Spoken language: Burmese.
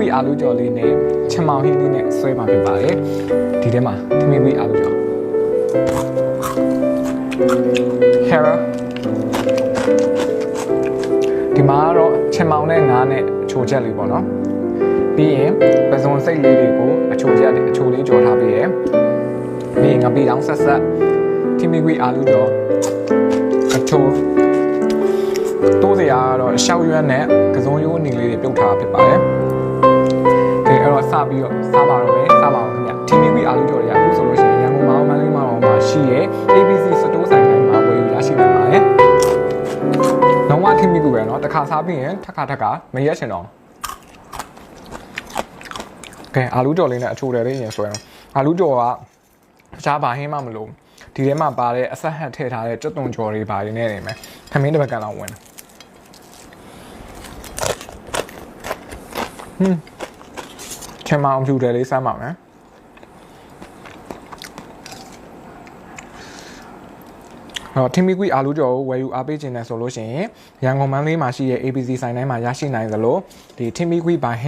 ကွီအာလူကြော်လေးနဲ့ချမောင်ဟင်းလေးနဲ့ဆွဲမှာဖြစ်ပါတယ်ဒီထဲမှာထမင်းကွီအာလူကြော် Hera ဒီမှာတော့ချမောင်နဲ့ငါးနဲ့အချိုချက်လေးပေါ့နော်ပြီးရင်ပဇွန်စိတ်လေးတွေကိုအချိုချက်လေးအချိုလေးကြော်ထားပြီးရယ်ပြီးရင်ငပိတောင်ဆက်ဆက်ထမင်းကွီအာလူကြော်အချိုတိုးစရာကတော့ရှောက်ရွက်နဲ့ကစုံရိုးနေလေးတွေပြုတ်ထားဖြစ်ပါတယ်။ဒီအဲ့တော့စပြီးတော့စားပါတော့မယ်စားပါအောင်ခင်ဗျ။ထီမီကွီအာလူကြော်တွေကအခုဆိုလို့ရှိရင်ရန်ကုန်မှာမန္တလေးမှာရှိရဲ့ ABC စတိုးဆိုင်တိုင်းမှာဝယ်ယူရရှိနိုင်ပါတယ်။လုံးဝထီမီကွီပဲเนาะတစ်ခါစားပြီးရင်ထပ်ခါမရက်ချင်တော့ကဲအာလူကြော်လေးနဲ့အချိုတယ်လေးရင်ဆွဲအောင်အာလူကြော်ကတခြားဘာဟင်းမှမလို့ဒီထဲမှာပါတဲ့အဆက်ဟတ်ထည့်ထားတဲ့ကြွသွန်ကြော်တွေပါနေနေမယ်ခမင်းတစ်ပတ်ကန်လောက်ဝင်ချင်မအောင်ဖြူတယ်လေးစမ်းပါမယ်တော့ထီမီကွီအာလူကြော်ကိုဝယ်ယူအားပေးခြင်းနဲ့ဆိုလို့ရှိရင်ရန်ကုန်မန်းလေးမှာရှိတဲ့ ABC ဆိုင်တိုင်းမှာရရှိနိုင်သလိုဒီထီမီကွီဘိုင်